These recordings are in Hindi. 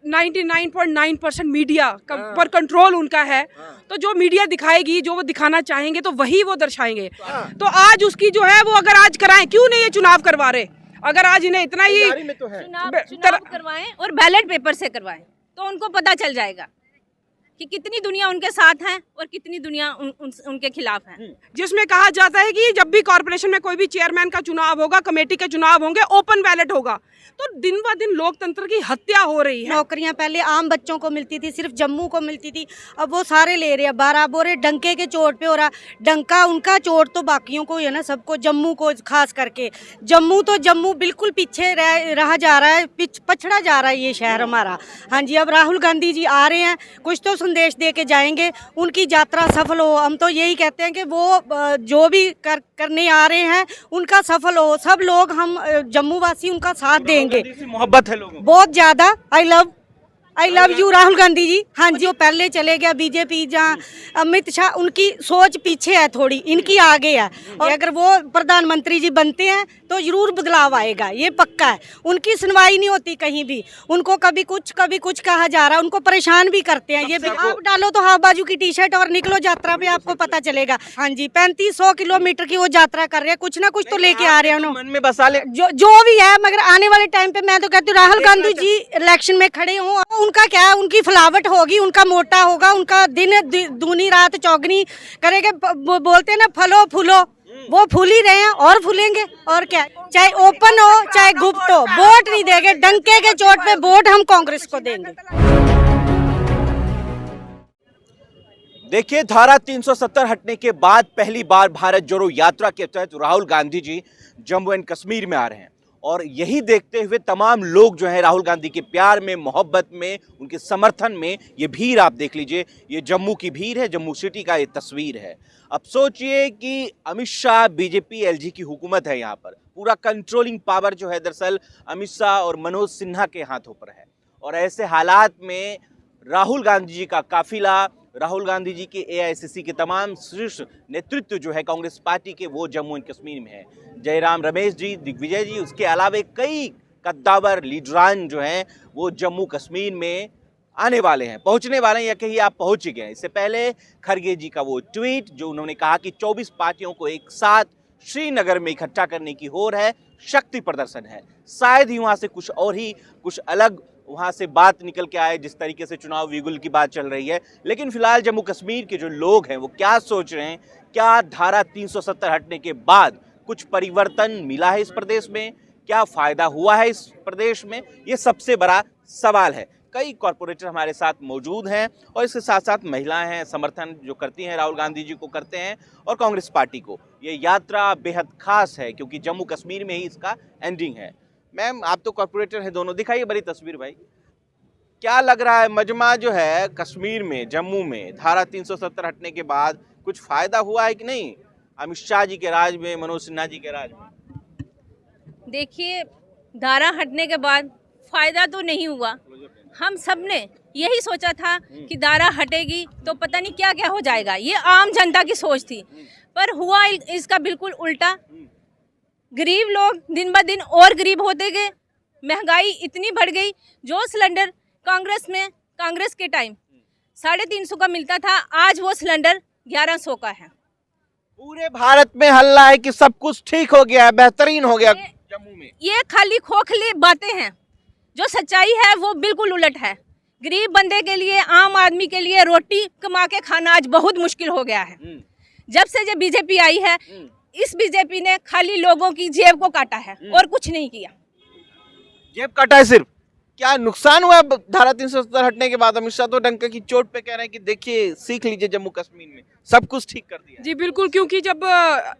99.9% मीडिया पर कंट्रोल उनका है, तो जो मीडिया दिखाएगी, जो वो दिखाना चाहेंगे तो वही वो दर्शाएंगे। तो आज उसकी जो है वो अगर आज कराएं, क्यों नहीं ये चुनाव करवा रहे? अगर आज इन्हें इतना ही चुनाव करवाएं और बैलेट पेपर से करवाएं तो उनको पता चल जाएगा कि कितनी दुनिया उनके साथ है और कितनी दुनिया उनके खिलाफ है। जिसमें कहा जाता है कि जब भी कॉर्पोरेशन में कोई भी चेयरमैन का चुनाव होगा, कमेटी के चुनाव होंगे, ओपन बैलेट होगा, तो दिन ब दिन लोकतंत्र की हत्या हो रही है। नौकरियां पहले आम बच्चों को मिलती थी, सिर्फ जम्मू को मिलती थी, अब वो सारे ले रहे हैं। 12 बोरे डंके के चोट पे हो रहा, डंका उनका, चोट तो बाकियों को ही है ना, सबको, जम्मू को खास करके। जम्मू बिल्कुल पीछे रहा जा रहा है, पछड़ा जा रहा है ये शहर हमारा। हाँ जी, अब राहुल गांधी जी आ रहे हैं, कुछ तो संदेश दे के जाएंगे, उनकी यात्रा सफल हो। हम तो यही कहते हैं कि वो जो भी करने आ रहे हैं उनका सफल हो। सब लोग, हम जम्मू वासी उनका साथ देंगे। मोहब्बत है लोगों, बहुत ज्यादा। I love you Rahul Gandhi ji. हाँ जी, वो पहले चले गया बीजेपी, जहाँ अमित शाह, उनकी सोच पीछे है थोड़ी, इनकी आगे है। और अगर वो प्रधानमंत्री जी बनते हैं तो जरूर बदलाव आएगा, ये पक्का है। उनकी सुनवाई नहीं होती कहीं भी, उनको कभी कुछ कहा जा रहा है, उनको परेशान भी करते हैं। ये आप डालो तो हाफ बाजू की टी शर्ट और निकलो यात्रा पे, आपको पता चलेगा। हाँ जी, 3500 किलोमीटर की वो यात्रा कर रहे हैं, कुछ ना कुछ तो लेके आ रहे हैं उन्होंने, मन में बसा ले जो भी है। मगर आने वाले टाइम पे मैं तो कहती हूँ राहुल गांधी जी इलेक्शन में खड़े हों, उनका क्या है, उनकी फलावट होगी, उनका मोटा होगा, उनका दिन दूनी रात चौगनी करेंगे। बोलते हैं ना, फलो फूलो, वो फूल ही रहे हैं और फूलेंगे। और क्या, चाहे ओपन हो चाहे गुप्त हो, वोट नहीं देंगे, डंके के चोट पे वोट हम कांग्रेस को देंगे। देखिए, धारा 370 हटने के बाद पहली बार भारत जोड़ो यात्रा के तहत राहुल गांधी जी जम्मू एंड कश्मीर में आ रहे हैं, और यही देखते हुए तमाम लोग जो हैं राहुल गांधी के प्यार में, मोहब्बत में, उनके समर्थन में, ये भीड़ आप देख लीजिए, ये जम्मू की भीड़ है, जम्मू सिटी का ये तस्वीर है। अब सोचिए कि अमित शाह, बीजेपी, एलजी की हुकूमत है, यहाँ पर पूरा कंट्रोलिंग पावर जो है दरअसल अमित शाह और मनोज सिन्हा के हाथों पर है। और ऐसे हालात में राहुल गांधी जी का काफिला, राहुल गांधी जी के एआईसीसी के तमाम शीर्ष नेतृत्व जो है कांग्रेस पार्टी के, वो जम्मू एंड कश्मीर में है। जयराम रमेश जी, दिग्विजय जी, उसके अलावा कई कद्दावर लीडरान जो हैं वो जम्मू कश्मीर में आने वाले हैं, पहुंचने वाले हैं, या कहीं आप पहुंच ही गए। इससे पहले खरगे जी का वो ट्वीट जो उन्होंने कहा कि 24 पार्टियों को एक साथ श्रीनगर में इकट्ठा करने की होड़ है, शक्ति प्रदर्शन है। शायद ही वहाँ से कुछ अलग वहाँ से बात निकल के आए, जिस तरीके से चुनाव विगुल की बात चल रही है। लेकिन फिलहाल जम्मू कश्मीर के जो लोग हैं वो क्या सोच रहे हैं, क्या धारा 370 हटने के बाद कुछ परिवर्तन मिला है इस प्रदेश में, क्या फायदा हुआ है इस प्रदेश में, ये सबसे बड़ा सवाल है। कई कॉरपोरेटर हमारे साथ मौजूद हैं और इसके साथ साथ महिलाएं हैं, समर्थन जो करती हैं राहुल गांधी जी को करते हैं और कांग्रेस पार्टी को। ये यात्रा बेहद खास है क्योंकि जम्मू कश्मीर में ही इसका एंडिंग है। मैम, आप तो कॉरपोरेटर हैं दोनों, दिखाइए बड़ी तस्वीर भाई, क्या लग रहा है मजमा जो है कश्मीर में, जम्मू में धारा 370 हटने के बाद कुछ फायदा हुआ है कि नहीं अमित शाह जी के राज में, मनोज सिन्हा जी के राज में? देखिए, धारा हटने के बाद फायदा तो नहीं हुआ। हम सब ने यही सोचा था कि धारा हटेगी तो पता नहीं क्या क्या हो जाएगा, ये आम जनता की सोच थी, पर हुआ इसका बिल्कुल उल्टा। गरीब लोग दिन ब दिन और गरीब होते गए, महंगाई इतनी बढ़ गई। जो सिलेंडर कांग्रेस के टाइम 350 का मिलता था, आज वो सिलेंडर 1100 का है। पूरे भारत में हल्ला है कि सब कुछ ठीक हो गया है, बेहतरीन हो गया जम्मू में। ये खाली खोखली बातें हैं, जो सच्चाई है वो बिल्कुल उलट है। गरीब बंदे के लिए, आम आदमी के लिए रोटी कमा के खाना आज बहुत मुश्किल हो गया है। जब से जब बीजेपी आई है, इस बीजेपी ने खाली लोगों की जेब को काटा है और कुछ नहीं किया। जेब काटा है सिर्फ, क्या नुकसान हुआ धारा 370 हटने के बाद? अमित शाह तो डंके की चोट पे कह रहे हैं कि देखिए, सीख लीजिए, जम्मू कश्मीर में सब कुछ ठीक कर दिया। जी बिल्कुल, क्योंकि जब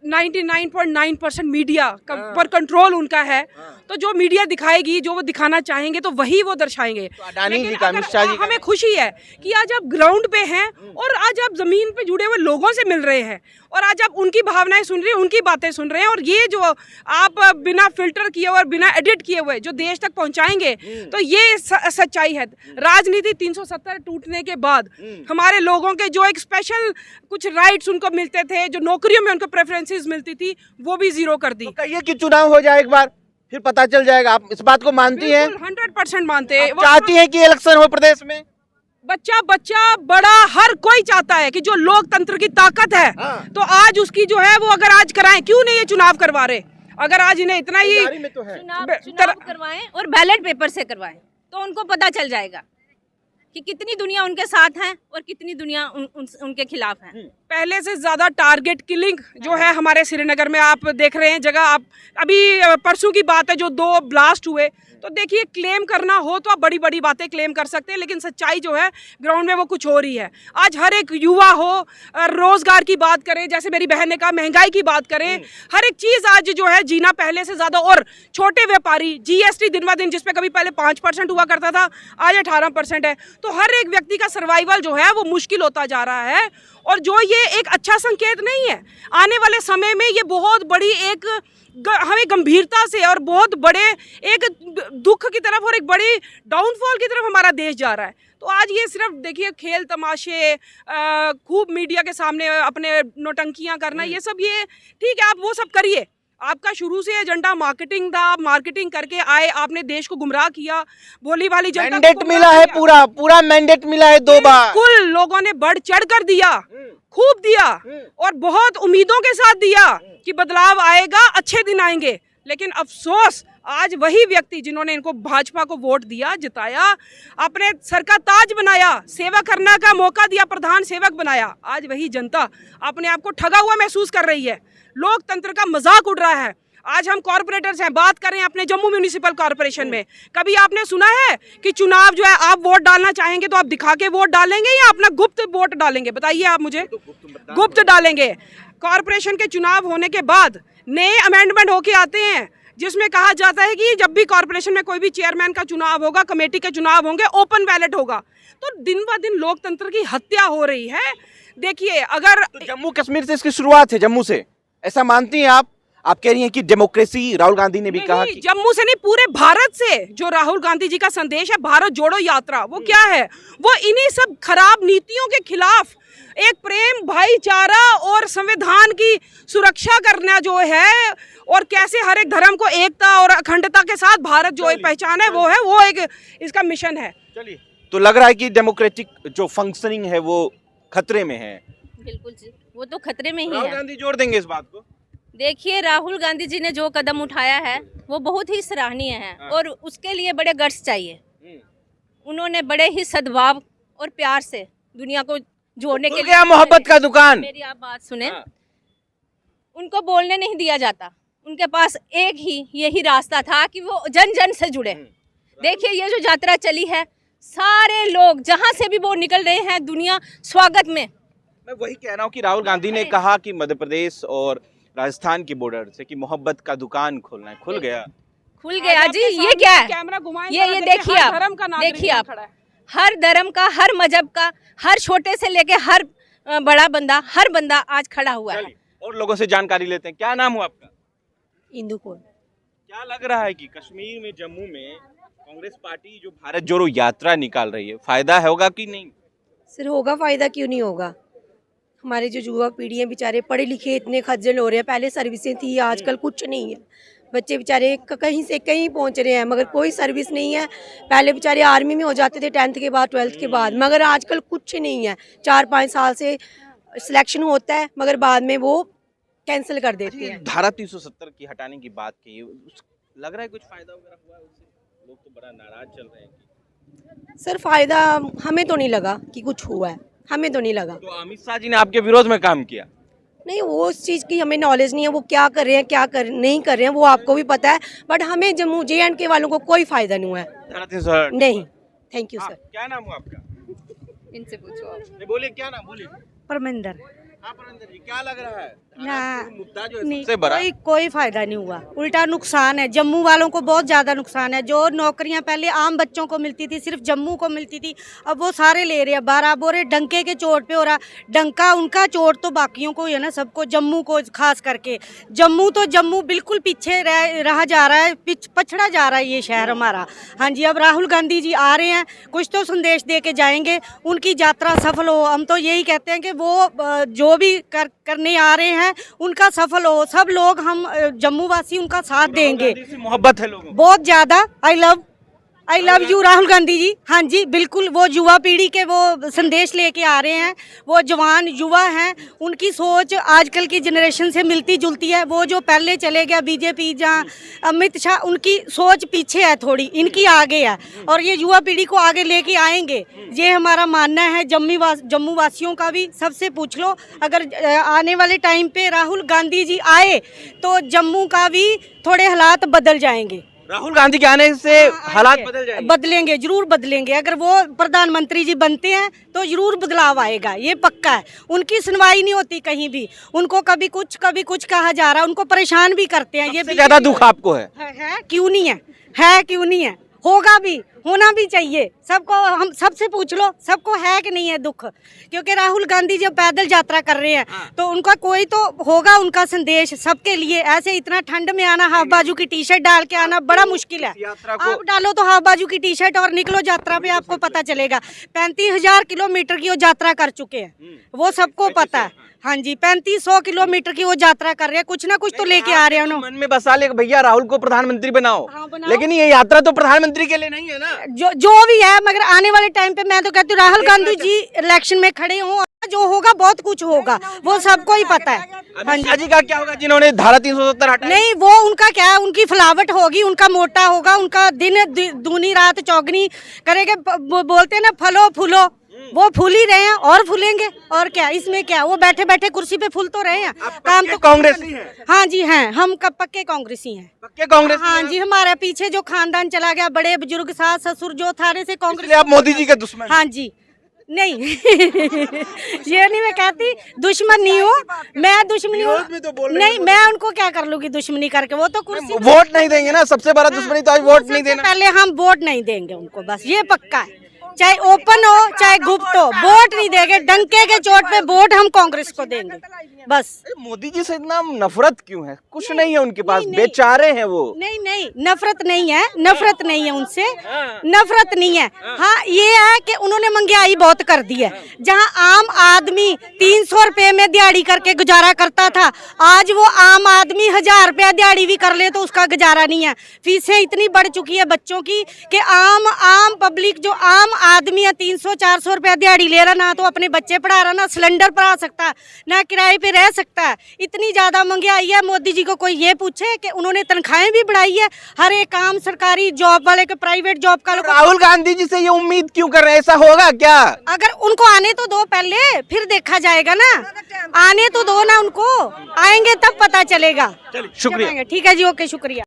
99.9% मीडिया पर कंट्रोल उनका है, तो जो मीडिया दिखाएगी, जो वो दिखाना चाहेंगे तो वही वो दर्शाएंगे। तो अडानी जी का, अमित शाह जी का, हमें खुशी है कि आज आप ग्राउंड पे हैं और आज आप जमीन पे जुड़े हुए लोगों से मिल रहे हैं और आज आप उनकी भावनाएं सुन रहे हैं, उनकी बातें सुन रहे हैं। और ये जो आप बिना फिल्टर किए हुए और बिना एडिट किए हुए जो देश तक पहुंचाएंगे, तो ये सच्चाई है। राजनीति 370 टूटने के बाद हमारे लोगों के जो एक स्पेशल कुछ राइट्स उनको मिलते थे, जो नौकरियों में उनको प्रेफरेंसेस मिलती थी, वो भी जीरो कर दी। तो कहिए कि चुनाव हो जाए एक बार, फिर पता चल जाएगा। आप इस बात को मानती हैं? 100% मानते हैं। आप चाहती हैं कि इलेक्शन हो प्रदेश में? बच्चा बड़ा हर कोई चाहता है कि जो लोकतंत्र की ताकत है, तो आज उसकी जो है वो अगर आज कराएं, क्यों नहीं ये चुनाव करवा रहे? अगर आज इन्हें इतना ही में तो है। चुनाव करवाएं और बैलेट पेपर से करवाएं तो उनको पता चल जाएगा कि कितनी दुनिया उनके साथ है और कितनी दुनिया उनके खिलाफ है। पहले से ज्यादा टारगेट किलिंग जो है हमारे श्रीनगर में आप देख रहे हैं जगह। आप अभी परसों की बात है जो 2 ब्लास्ट हुए, तो देखिए क्लेम करना हो तो आप बड़ी बड़ी बातें क्लेम कर सकते हैं, लेकिन सच्चाई जो है ग्राउंड में वो कुछ हो रही है। आज हर एक युवा हो, रोजगार की बात करें, जैसे मेरी बहन ने कहा महंगाई की बात करें, हर एक चीज आज जो है जीना पहले से ज्यादा। और छोटे व्यापारी, जीएसटी दिन ब दिन जिसपे कभी पहले 5% हुआ करता था, आज 18% है। तो हर एक व्यक्ति का सर्वाइवल जो है वो मुश्किल होता जा रहा है, और जो ये एक अच्छा संकेत नहीं है। आने वाले समय में ये बहुत बड़ी एक हमें गंभीरता से और बहुत बड़े एक दुख की तरफ और एक बड़ी डाउनफॉल की तरफ हमारा देश जा रहा है। तो आज ये सिर्फ देखिए खेल तमाशे, खूब मीडिया के सामने अपने नौटंकियां करना, ये सब ये ठीक है, आप वो सब करिए। आपका शुरू से एजेंडा मार्केटिंग था, मार्केटिंग करके आए, आपने देश को गुमराह किया, भोली भाली जनता को मैंडेट मिला है, पूरा मैंडेट मिला है 2 बार। कुल लोगों ने बढ़ चढ़ कर दिया, खूब दिया, और बहुत उम्मीदों के साथ दिया कि बदलाव आएगा, अच्छे दिन आएंगे। लेकिन अफसोस आज वही व्यक्ति जिन्होंने इनको भाजपा को वोट दिया, जिताया, अपने सर का ताज बनाया, सेवा करने का मौका दिया, प्रधान सेवक बनाया, आज वही जनता अपने आप को ठगा हुआ महसूस कर रही है। लोकतंत्र का मजाक उड़ रहा है। आज हम कॉर्पोरेटर्स हैं, बात करें अपने जम्मू म्यूनिसिपल कॉर्पोरेशन में, कभी आपने सुना है कि चुनाव जो है आप वोट डालना चाहेंगे तो आप दिखा के वोट डालेंगे या अपना गुप्त वोट डालेंगे? बताइए आप मुझे। गुप्त डालेंगे। कॉर्पोरेशन के चुनाव होने के बाद नए अमेंडमेंट होके आते हैं जिसमें कहा जाता है कि जब भी कॉर्पोरेशन में कोई भी चेयरमैन का चुनाव होगा, कमेटी के चुनाव होंगे, ओपन बैलेट होगा। तो दिन ब दिन लोकतंत्र की हत्या हो रही है। देखिए अगर जम्मू कश्मीर से इसकी शुरुआत है, जम्मू से, ऐसा मानती हैं आप? आप कह रही हैं कि डेमोक्रेसी, राहुल गांधी ने भी कहा कि जम्मू से नहीं, पूरे भारत से जो राहुल गांधी जी का संदेश है, भारत जोड़ो यात्रा, वो क्या है? वो इन्हीं सब खराब नीतियों के खिलाफ एक प्रेम, भाईचारा और संविधान की सुरक्षा करना जो है, और कैसे हर एक धर्म को एकता और अखंडता के साथ भारत जो एक पहचान है, वो एक इसका मिशन है। चलिए, तो लग रहा है कि डेमोक्रेटिक जो फंक्शनिंग है वो खतरे में है। बिल्कुल जी, वो तो खतरे में ही राहुल है। गांधी जोड़ देंगे इस बात को? देखिए राहुल गांधी जी ने जो कदम उठाया है वो बहुत ही सराहनीय है, और उसके लिए बड़े गट्स चाहिए। उन्होंने बड़े ही सद्भाव और प्यार से दुनिया को जोड़ने के लिए, मोहब्बत का दुकान। मेरी आप बात सुने, उनको बोलने नहीं दिया जाता। उनके पास एक ही यही रास्ता था कि वो जन जन से जुड़े। देखिए ये जो यात्रा चली है, सारे लोग जहां से भी वो निकल रहे हैं, दुनिया स्वागत में। मैं वही कह रहा हूँ कि राहुल गांधी ने कहा कि मध्य प्रदेश और राजस्थान की बॉर्डर से कि मोहब्बत का दुकान खोलना है, खुल गया जी। ये क्या है? कैमरा घुमाएं, ये देखिए आप, देखिए आप, हर धर्म का, हर मजहब का, हर छोटे से लेके हर बड़ा बंदा, हर बंदा आज खड़ा हुआ है। और लोगों से जानकारी लेते हैं। क्या नाम हो आपका? इंदु कौर। क्या लग रहा है कि कश्मीर में, जम्मू में कांग्रेस पार्टी जो भारत जोड़ो यात्रा निकाल रही है, फायदा होगा कि नहीं? सर होगा, फायदा क्यों नहीं होगा? हमारे जो युवा पीढ़ी है बेचारे पढ़े लिखे इतने खज्जल हो रहे हैं। पहले सर्विसें थी, आजकल कुछ नहीं है। बच्चे बेचारे कहीं से कहीं पहुंच रहे हैं मगर कोई सर्विस नहीं है। पहले बेचारे आर्मी में हो जाते थे 10th के बाद, 12th के बाद, मगर आजकल कुछ नहीं है। 4-5 साल से सिलेक्शन होता है मगर बाद में वो कैंसिल कर देते हैं। धारा 370 की हटाने की बात की, लग रहा है कुछ फायदा वगैरह हुआ है उससे? लोग तो बड़ा नाराज चल रहे हैं। सर फायदा हमें तो नहीं लगा कि कुछ हुआ है, हमें तो नहीं लगा। तो अमित शाह जी ने आपके विरोध में काम किया? नहीं, वो उस चीज़ की हमें नॉलेज नहीं है, वो क्या कर रहे हैं, क्या कर नहीं कर रहे हैं, वो आपको भी पता है। बट हमें जम्मू JNK वालों को कोई फायदा नहीं हुआ है। नहीं। Thank you sir. क्या नाम हुआ आपका? इनसे पूछो आप। नहीं, बोलिए क्या नाम, बोलिए। परमिंदर। हाँ परमिंदर जी, क्या लग रहा है? ना, मुद्दा जो है सबसे बड़ा, कोई फायदा नहीं हुआ, उल्टा नुकसान है। जम्मू वालों को बहुत ज़्यादा नुकसान है। जो नौकरियां पहले आम बच्चों को मिलती थी, सिर्फ जम्मू को मिलती थी, अब वो सारे ले रहे हैं। 12 बोरे डंके के चोट पे हो रहा। डंका उनका, चोट तो बाकियों को ही है ना, सबको, जम्मू को खास करके। जम्मू बिल्कुल पीछे रहा जा रहा है, पछड़ा जा रहा है ये शहर हमारा। हाँ जी, अब राहुल गांधी जी आ रहे हैं, कुछ तो संदेश दे के जाएंगे, उनकी यात्रा सफल हो। हम तो यही कहते हैं कि वो जो भी करने आ रहे हैं है उनका सफल हो, सब लोग हम जम्मू वासी उनका साथ देंगे। गांधी से मोहब्बत है लोगों को। बहुत ज्यादा। I love you Rahul Gandhi ji. हाँ जी बिल्कुल, वो युवा पीढ़ी के वो संदेश लेके आ रहे हैं, वो जवान युवा हैं, उनकी सोच आजकल की जनरेशन से मिलती जुलती है। वो जो पहले चले गया बीजेपी, जहाँ अमित शाह, उनकी सोच पीछे है थोड़ी, इनकी आगे है, और ये युवा पीढ़ी को आगे लेके आएंगे, ये हमारा मानना है। जम्मू वासियों का भी सबसे पूछ लो, अगर आने वाले टाइम पे राहुल गांधी जी आए तो जम्मू का भी थोड़े हालात बदल जाएंगे। राहुल गांधी के आने से हालात बदल जाएंगे। बदलेंगे, जरूर बदलेंगे। अगर वो प्रधानमंत्री जी बनते हैं तो जरूर बदलाव आएगा, ये पक्का है। उनकी सुनवाई नहीं होती कहीं भी, उनको कभी कुछ कहा जा रहा है, उनको परेशान भी करते हैं। ये सबसे ज्यादा दुख आपको है? क्यों नहीं है क्यों नहीं है, होगा भी, होना भी चाहिए सबको। हम सबसे पूछ लो, सबको है कि नहीं है दुख, क्योंकि राहुल गांधी जब पैदल यात्रा कर रहे हैं तो उनका कोई तो होगा उनका संदेश सबके लिए। ऐसे इतना ठंड में आना, हाफ बाजू की टी शर्ट डाल के आना बड़ा मुश्किल है। आप डालो तो हाफ बाजू की टी शर्ट और निकलो यात्रा पे, आपको पता चलेगा। 35,000 किलोमीटर की वो यात्रा कर चुके हैं, वो सबको पता है। हाँ जी, 3500 किलोमीटर की वो यात्रा कर रहे हैं, कुछ ना कुछ तो लेके आ रहे हैं उन्होंने। मन में बसा ले भैया राहुल को प्रधानमंत्री बनाओ, हाँ, बनाओ। लेकिन ये यात्रा तो प्रधानमंत्री के लिए नहीं है ना। जो भी है, मगर आने वाले टाइम पे मैं तो कहती हूँ राहुल गांधी जी इलेक्शन में खड़े हों, जो होगा बहुत कुछ होगा, वो सबको ही पता है। हाँ अमित शाह जी का क्या होगा जिन्होंने धारा 370 हटाई? नहीं, वो उनका क्या है, उनकी फलावट होगी, उनका मोटा होगा, उनका दिन दूनी रात चौगनी करेंगे। बोलते हैं ना फलो फूलो, वो फूल ही रहे हैं और फूलेंगे, और क्या इसमें क्या, वो बैठे बैठे कुर्सी पे फूल तो रहे हैं। काम तो कांग्रेसी हैं? हाँ जी हैं, हम पक्के कांग्रेसी हैं। पक्के कांग्रेसी? हाँ जी, हमारे पीछे जो खानदान चला गया, बड़े बुजुर्ग सास ससुर जो थारे से कांग्रेस। इसलिए आप मोदी जी के दुश्मन? हाँ जी, नहीं ये नहीं मैं कहती, दुश्मन नहीं हूँ मैं, दुश्मनी हूँ नहीं, मैं उनको क्या कर लूंगी दुश्मनी करके, वो तो कुर्सी। वोट नहीं देंगे ना, सबसे बड़ा दुश्मनी तो आज वोट नहीं देना। पहले हम वोट नहीं देंगे उनको, बस ये पक्का है। चाहे ओपन हो चाहे गुप्त हो, वोट नहीं देंगे। डंके के चोट पे वोट हम कांग्रेस को देंगे बस। मोदी जी से इतना नफरत क्यों है? कुछ नहीं है उनके पास, बेचारे हैं वो। नहीं, नफरत नहीं है, नफरत नहीं है उनसे, नफरत नहीं है। हाँ, ये है कि उन्होंने महंगाई बहुत कर दी है। जहाँ आम आदमी 300 रुपए में दिहाड़ी करके गुजारा करता था, आज वो आम आदमी 1000 रुपया दिहाड़ी भी कर ले तो उसका गुजारा नहीं है। फीसें इतनी बढ़ चुकी है बच्चों की कि आम पब्लिक, जो आम आदमी है, 300-400 रुपया दिहाड़ी ले रहा, ना तो अपने बच्चे पढ़ा रहा, ना सिलेंडर पर आ सकता, ना किराए पे रह सकता है। इतनी ज्यादा महंगाई है। मोदी जी को कोई ये पूछे कि उन्होंने तनख्वाहें भी बढ़ाई है, हर एक काम सरकारी जॉब वाले के, प्राइवेट जॉब का। राहुल गांधी जी से ये उम्मीद क्यों कर रहे हैं? ऐसा होगा क्या? अगर उनको आने तो दो पहले, फिर देखा जाएगा ना। आने तो दो ना उनको, आएंगे तब पता चलेगा। शुक्रिया। ठीक है जी, ओके, शुक्रिया।